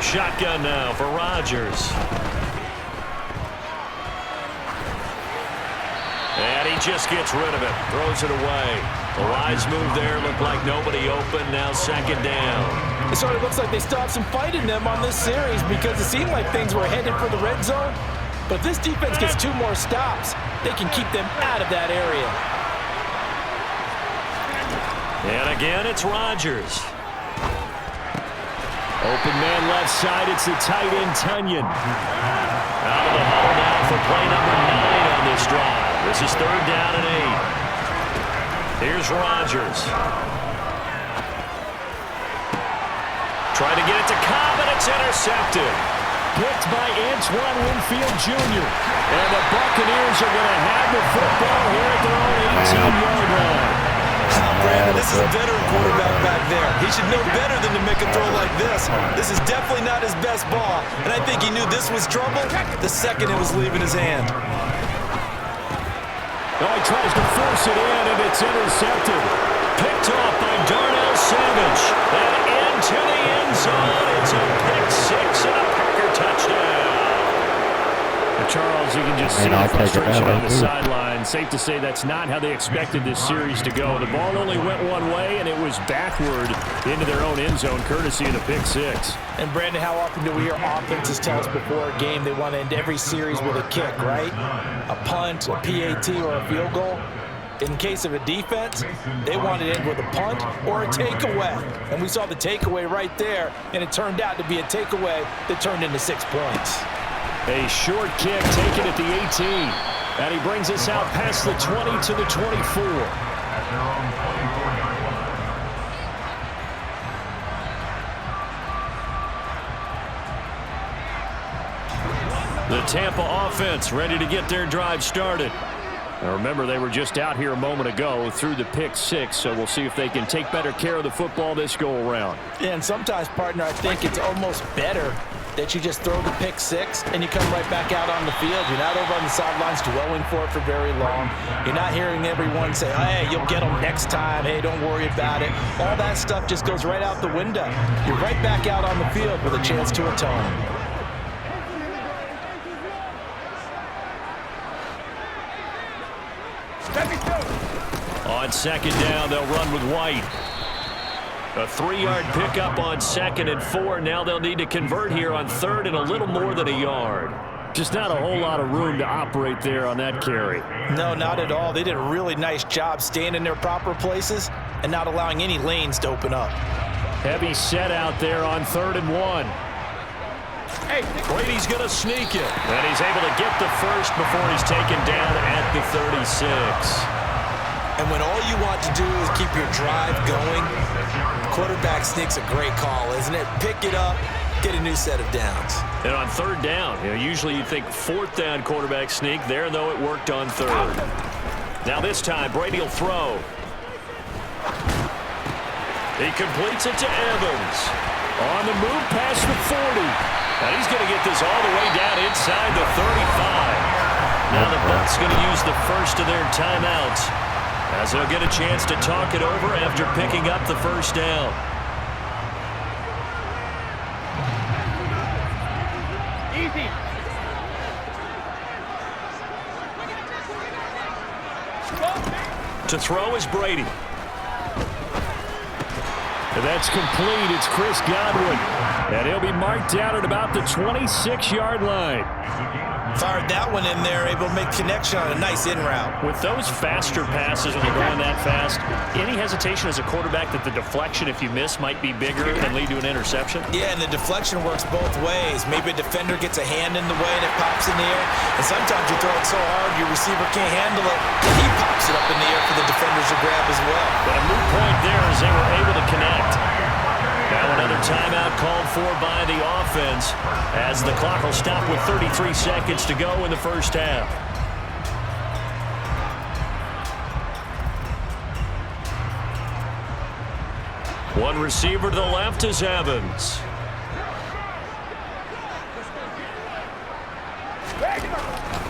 Speaker 2: Shotgun now for Rodgers. And he just gets rid of it. Throws it away. The wise move there. Looked like nobody open. Now 2nd down.
Speaker 3: It sort of looks like they still have some fight in them on this series because it seemed like things were headed for the red zone. But if this defense gets 2 more stops, they can keep them out of that area.
Speaker 2: And again, it's Rodgers. Open man left side. It's the tight end, Tunyon. Out of the huddle now for play number 9 on this drive. This is 3rd down and 8. Here's Rodgers. Trying to get it to Cobb, and it's intercepted. Picked by Antoine Winfield Jr. And the Buccaneers are going to have the football here at their own 18-yard line.
Speaker 3: Brandon, this is a veteran quarterback back there. He should know better than to make a throw like this. This is definitely not his best ball, and I think he knew this was trouble the second it was leaving his hand.
Speaker 2: Oh, he tries to force it in, and it's intercepted. Picked off by Darnell Savage. And into the end zone. It's a pick 6 and a Packer touchdown. Charles, you can just see the frustration on the sideline. Safe to say that's not how they expected this series to go. The ball only went one way, and it was backward into their own end zone, courtesy of the pick 6.
Speaker 3: And, Brandon, how often do we hear offenses tell us before a game they want to end every series with a kick, right? A punt, a PAT, or a field goal. In case of a defense, they want to end with a punt or a takeaway. And we saw the takeaway right there, and it turned out to be a takeaway that turned into 6 points.
Speaker 2: A short kick taken at the 18. And he brings us out past the 20 to the 24. The Tampa offense ready to get their drive started. Now remember, they were just out here a moment ago through the pick 6, so we'll see if they can take better care of the football this go-around.
Speaker 3: Yeah, and sometimes, partner, I think it's almost better that you just throw the pick 6 and you come right back out on the field. You're not over on the sidelines dwelling for it for very long. You're not hearing everyone say, hey, you'll get them next time. Hey, don't worry about it. All that stuff just goes right out the window. You're right back out on the field with a chance to atone.
Speaker 2: On 2nd down, they'll run with White. A 3-yard pickup on 2nd and 4. Now they'll need to convert here on 3rd and a little more than a yard. Just not a whole lot of room to operate there on that carry.
Speaker 3: No, not at all. They did a really nice job staying in their proper places and not allowing any lanes to open up.
Speaker 2: Heavy set out there on 3rd and 1. Hey, Brady's going to sneak it. And he's able to get the first before he's taken down at the 36.
Speaker 3: And when all you want to do is keep your drive going, quarterback sneak's a great call, isn't it? Pick it up, get a new set of downs.
Speaker 2: And on 3rd down, usually you'd think 4th down quarterback sneak. There, though, it worked on 3rd. Now this time, Brady will throw. He completes it to Evans. On the move past the 40. And he's going to get this all the way down inside the 35. Now the Bucs going to use the first of their timeouts, as they'll get a chance to talk it over after picking up the first down.
Speaker 6: Easy.
Speaker 2: To throw is Brady.
Speaker 5: And that's complete. It's Chris Godwin. And he'll be marked down at about the 26-yard line.
Speaker 3: Fired that one in there, able to make connection on a nice in route.
Speaker 2: With those faster passes when they're going that fast, any hesitation as a quarterback that the deflection, if you miss, might be bigger and lead to an interception?
Speaker 3: Yeah, and the deflection works both ways. Maybe a defender gets a hand in the way and it pops in the air. And sometimes you throw it so hard your receiver can't handle it, and he pops it up in the air for the defenders to grab as well.
Speaker 2: But a moot point there as they were able to connect. Now another timeout called for by the offense as the clock will stop with 33 seconds to go in the first half. One receiver to the left is Evans.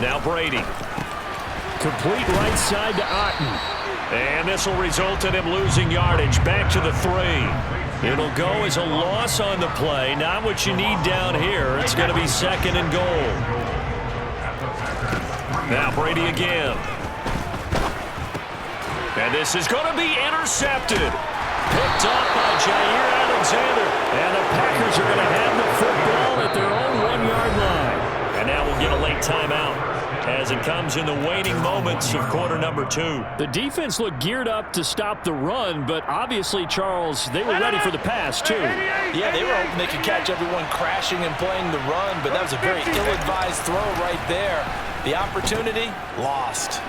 Speaker 2: Now Brady.
Speaker 5: Complete right side to Otten.
Speaker 2: And this will result in him losing yardage back to the 3. It'll go as a loss on the play. Not what you need down here. It's going to be second and goal. Now Brady again. And this is going to be intercepted. Picked up by Jair Alexander. And the Packers are going to have the football at their own 1-yard line. And now we'll get a late timeout as it comes in the waning moments of quarter number 2.
Speaker 5: The defense looked geared up to stop the run, but obviously, Charles, they were ready for the pass, too.
Speaker 3: Yeah, they were hoping they could catch everyone crashing and playing the run, but that was a very ill-advised throw right there. The opportunity, lost.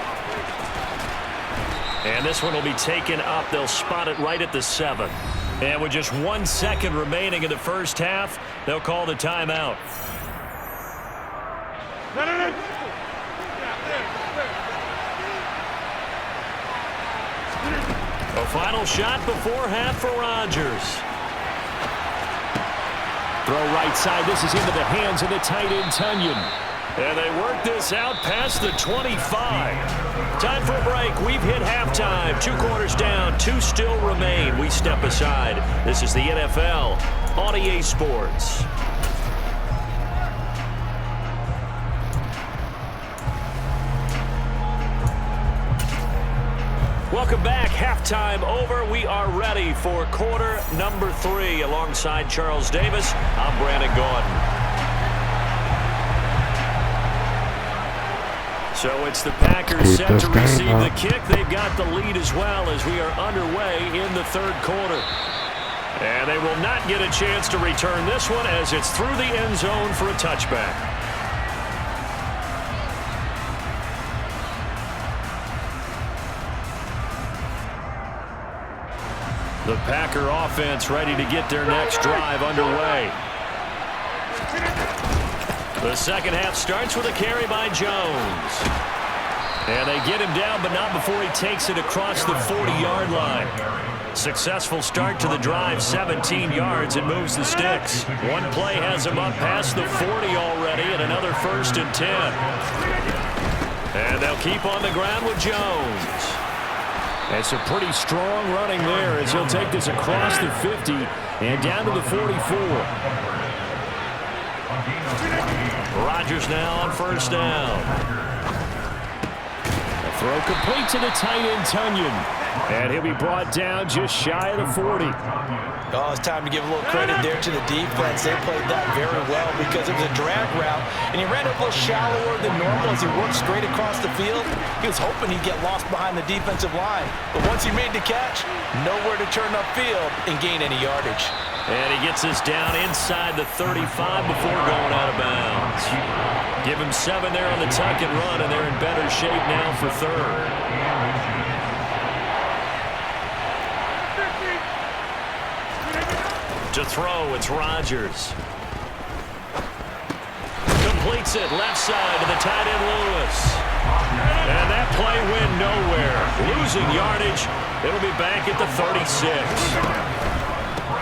Speaker 2: And this one will be taken up. They'll spot it right at the 7. And with just 1 second remaining in the first half, they'll call the timeout. A final shot before half for Rodgers.
Speaker 5: Throw right side. This is into the hands of the tight end, Tunyon.
Speaker 2: And they work this out past the 25. Time for a break. We've hit halftime. 2 quarters down. 2 still remain. We step aside. This is the NFL on EA Sports. Welcome back. Halftime over. We are ready for quarter number 3. Alongside Charles Davis, I'm Brandon Gaudin. So it's the Packers set to receive the kick. They've got the lead as well as we are underway in the third quarter. And they will not get a chance to return this one as it's through the end zone for a touchback. The Packer offense ready to get their next drive underway. The second half starts with a carry by Jones. And they get him down, but not before he takes it across the 40-yard line. Successful start to the drive, 17 yards, and moves the sticks. One play has him up past the 40 already, and another 1st and 10. And they'll keep on the ground with Jones. It's a pretty strong running there as he'll take this across the 50 and down to the 44. Rodgers now on first down.
Speaker 5: A throw complete to the tight end, Tunyon. And he'll be brought down just shy of the 40.
Speaker 3: Oh, it's time to give a little credit there to the defense. They played that very well because it was a drag route, and he ran a little shallower than normal as he worked straight across the field. He was hoping he'd get lost behind the defensive line. But once he made the catch, nowhere to turn upfield and gain any yardage.
Speaker 2: And he gets this down inside the 35 before going out of bounds. Give him 7 there on the tuck and run, and they're in better shape now for third. To throw, it's Rodgers. Completes it left side to the tight end Lewis. And that play went nowhere. Losing yardage. It'll be back at the 36.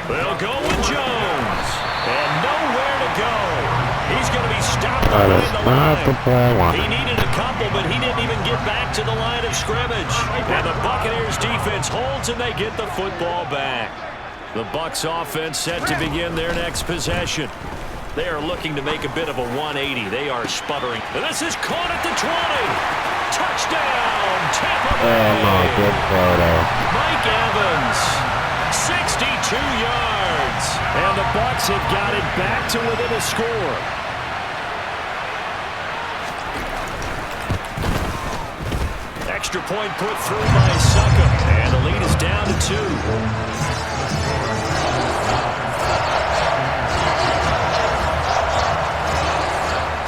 Speaker 2: They'll go with Jones. And nowhere to go. He's going to be stopped behind the line. He needed a couple, but he didn't even get back to the line of scrimmage. And the Buccaneers defense holds, and they get the football back. The Bucs offense set to begin their next possession. They are looking to make a bit of a 180. They are sputtering. And this is caught at the 20. Touchdown, Tampa
Speaker 1: Oh, no,
Speaker 2: Bay.
Speaker 1: good throw there.
Speaker 2: Mike Evans, 62 yards.
Speaker 5: And the Bucs have got it back to within a score.
Speaker 2: Extra point put through by Succop. And the lead is down to 2.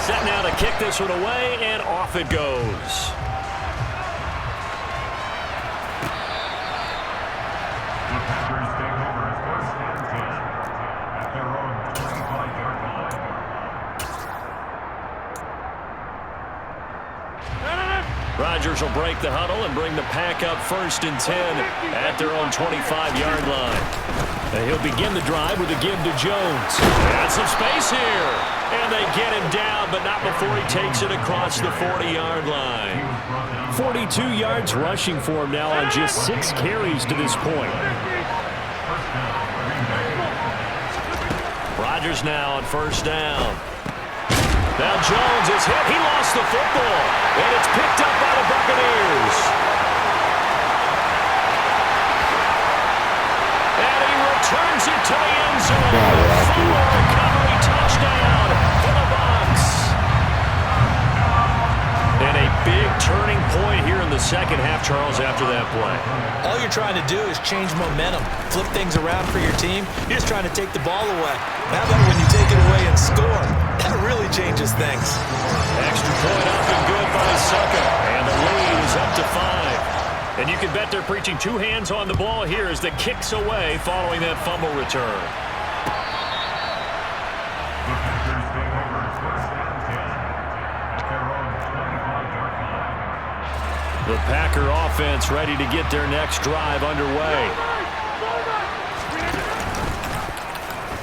Speaker 2: Set now to kick this one away, and off it goes.
Speaker 4: The Packers take over at first and 10 at their own 25-yard line.
Speaker 2: Rodgers will break the huddle and bring the Pack up first and 10 at their own 25-yard line. And he'll begin the drive with a give to Jones. Got some space here. And they get him down, but not before he takes it across the 40-yard line.
Speaker 5: 42 yards rushing for him now on just 6 carries to this point.
Speaker 2: Rodgers now on first down. Now Jones is hit. He lost the football. And it's picked up by the Buccaneers. And he returns it to the end zone. Fumble recovery touchdown for the Bucs. And a big turning point here in the second half, Charles, after that play.
Speaker 3: All you're trying to do is change momentum, flip things around for your team. You're just trying to take the ball away. How about when you take it away and score? That really changes things.
Speaker 2: Extra point up and good by Succop. And the lead is up to 5. And you can bet they're preaching 2 hands on the ball here as the kick's away following that fumble return.
Speaker 4: The Packers take over at first and 10 at their own 25-yard line.
Speaker 2: The Packer offense ready to get their next drive underway.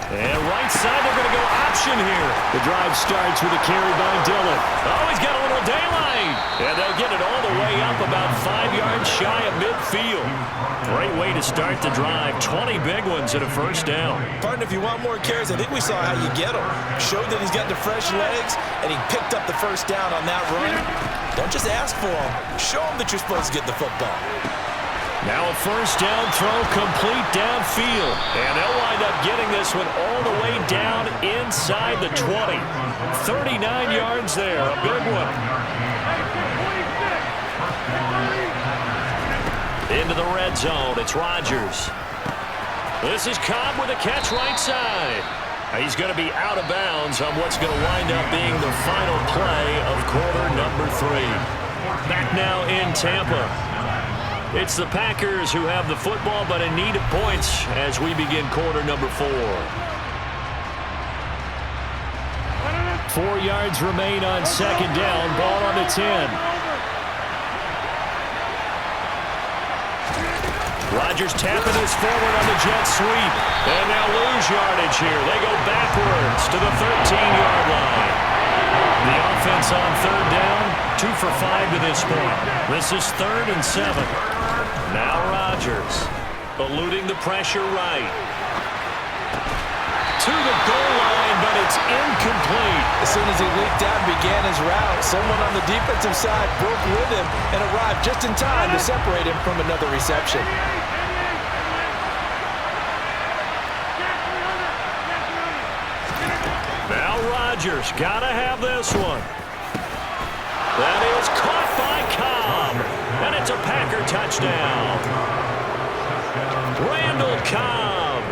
Speaker 2: And right side, they're going to go option here.
Speaker 5: The drive starts with a carry by Dillon.
Speaker 2: Oh, he's got a little daylight. And they'll get it all the way up about 5 yards shy of midfield. Great way to start the drive. 20 big ones and a first down.
Speaker 3: Partner, if you want more carries, I think we saw how you get him. Showed that he's got the fresh legs, and he picked up the first down on that run. Don't just ask for him. Show him that you're supposed to get the football.
Speaker 2: Now a first down throw complete downfield. And they'll wind up getting this one all the way down inside the 20. 39 yards there, a big one. Into the red zone, it's Rodgers. This is Cobb with a catch right side. He's going to be out of bounds on what's going to wind up being the final play of quarter number 3. Back now in Tampa. It's the Packers who have the football, but in need of points as we begin quarter number 4.
Speaker 5: 4 yards remain on second down. Ball on the 10.
Speaker 2: Rodgers tapping this forward on the jet sweep. And they'll lose yardage here. They go backwards to the 13-yard line. The offense on third down, 2 for 5 to this point. This is 3rd and 7. Now Rodgers eluding the pressure right. To the goal line, but it's incomplete.
Speaker 3: As soon as he leaked out and began his route, someone on the defensive side broke with him and arrived just in time to separate him from another reception.
Speaker 2: Now Rodgers, gotta have this one. That is caught by Cobb, and it's a Packer touchdown. Randall Cobb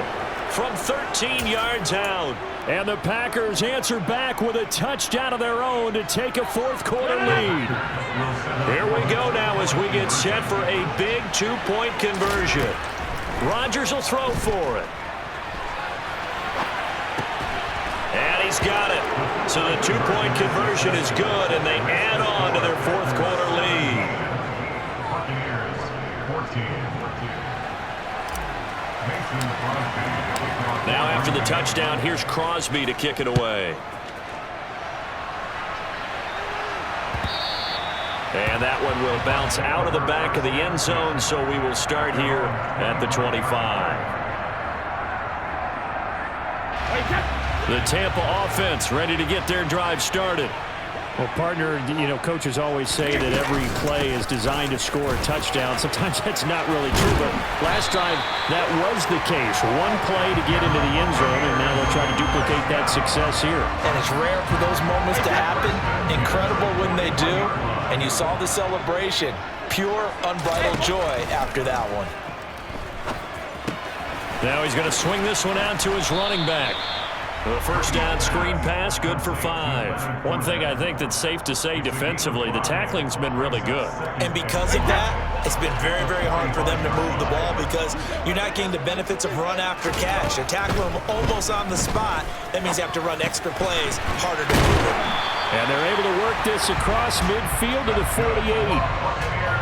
Speaker 2: from 13 yards out.
Speaker 5: And the Packers answer back with a touchdown of their own to take a fourth-quarter lead.
Speaker 2: Here we go now as we get set for a big 2-point conversion. Rodgers will throw for it. And he's got it. So the 2-point conversion is good, and they add on to their fourth-quarter lead.
Speaker 4: Buccaneers 14.
Speaker 2: Now after the touchdown, here's Crosby to kick it away. And that one will bounce out of the back of the end zone, so we will start here at the 25. The Tampa offense ready to get their drive started.
Speaker 5: Well, partner, coaches always say that every play is designed to score a touchdown. Sometimes that's not really true, but last time that was the case. One play to get into the end zone, and now they'll try to duplicate that success here.
Speaker 3: And it's rare for those moments to happen. Incredible when they do. And you saw the celebration. Pure, unbridled joy after that one.
Speaker 2: Now he's going to swing this one out to his running back. The first down screen pass, good for 5. One thing I think that's safe to say defensively, the tackling's been really good.
Speaker 3: And because of that, it's been very, very hard for them to move the ball because you're not getting the benefits of run after catch. They're tackling them almost on the spot. That means you have to run extra plays, harder to move it.
Speaker 5: And they're able to work this across midfield to the 48.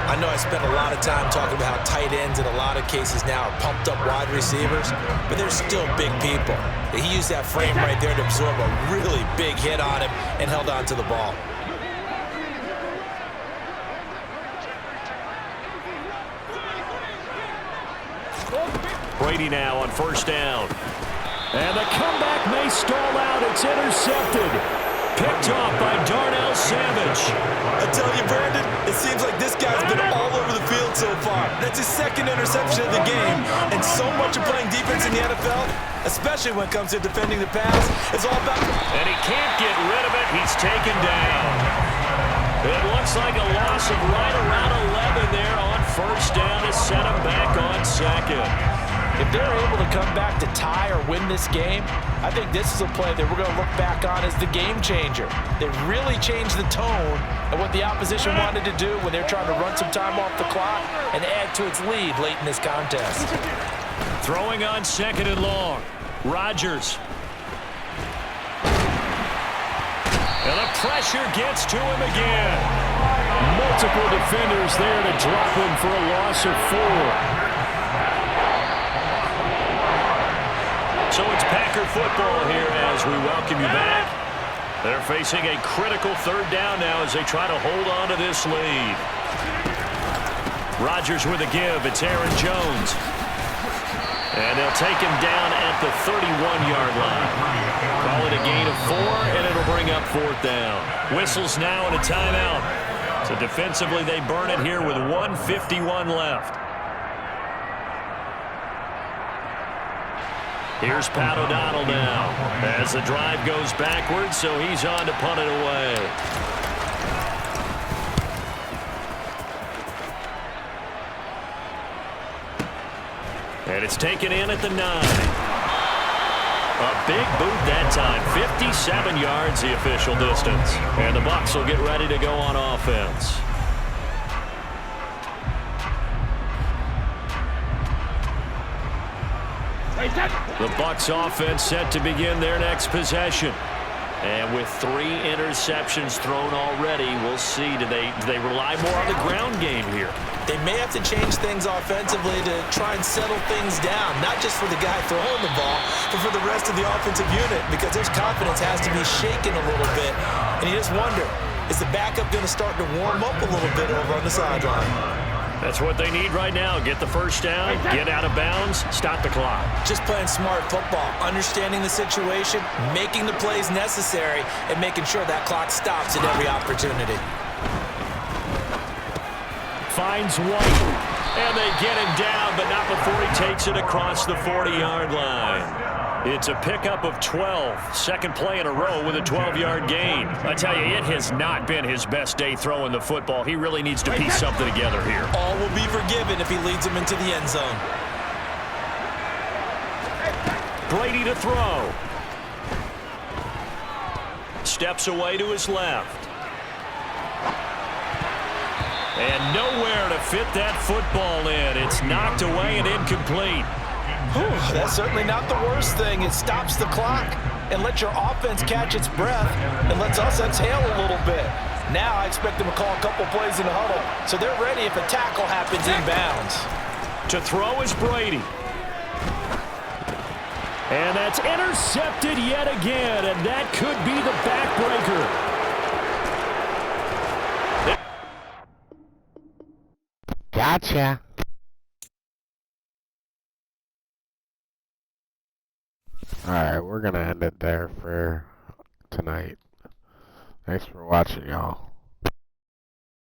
Speaker 3: I know I spent a lot of time talking about how tight ends in a lot of cases now are pumped up wide receivers, but they're still big people. He used that frame right there to absorb a really big hit on him and held on to the ball.
Speaker 2: Brady now on first down. And the comeback may stall out. It's intercepted. Picked off by Darnell Savage.
Speaker 3: I tell you, Brandon, it seems like this guy's been all over the field so far. That's his second interception of the game. And so much of playing defense in the NFL, especially when it comes to defending the pass, is all about...
Speaker 2: And he can't get rid of it. He's taken down. It looks like a loss of right around 11 there on first down to set him back on second.
Speaker 3: If they're able to come back to tie or win this game, I think this is a play that we're going to look back on as the game changer. They really changed the tone of what the opposition wanted to do when they're trying to run some time off the clock and add to its lead late in this contest.
Speaker 2: Throwing on second and long. Rodgers. And the pressure gets to him again.
Speaker 5: Multiple defenders there to drop him for a loss of 4.
Speaker 2: So it's Packer football here as we welcome you back. They're facing a critical third down now as they try to hold on to this lead. Rodgers with a give. It's Aaron Jones. And they'll take him down at the 31-yard line. Call it a gain of 4, and it'll bring up fourth down. Whistles now and a timeout. So defensively, they burn it here with 1:51 left. Here's Pat O'Donnell now as the drive goes backwards, so he's on to punt it away. And it's taken in at the 9. A big boot that time, 57 yards the official distance. And the Bucs will get ready to go on offense. The Bucs offense set to begin their next possession. And with 3 interceptions thrown already, we'll see. Do they rely more on the ground game here?
Speaker 3: They may have to change things offensively to try and settle things down, not just for the guy throwing the ball, but for the rest of the offensive unit, because their confidence has to be shaken a little bit. And you just wonder, is the backup going to start to warm up a little bit over on the sideline?
Speaker 2: That's what they need right now. Get the first down, get out of bounds, stop the clock.
Speaker 3: Just playing smart football, understanding the situation, making the plays necessary, and making sure that clock stops at every opportunity.
Speaker 2: Finds White, and they get him down, but not before he takes it across the 40-yard line. It's a pickup of 12. Second play in a row with a 12-yard gain. I tell you, it has not been his best day throwing the football. He really needs to piece something together here.
Speaker 3: All will be forgiven if he leads them into the end zone.
Speaker 2: Brady to throw. Steps away to his left. And nowhere to fit that football in. It's knocked away and incomplete.
Speaker 3: Whew, that's certainly not the worst thing. It stops the clock and lets your offense catch its breath and lets us exhale a little bit. Now I expect them to call a couple plays in the huddle, so they're ready if a tackle happens inbounds.
Speaker 2: To throw is Brady.
Speaker 5: And that's intercepted yet again, and that could be the backbreaker.
Speaker 1: Gotcha. Alright, we're going to end it there for tonight. Thanks for watching, y'all.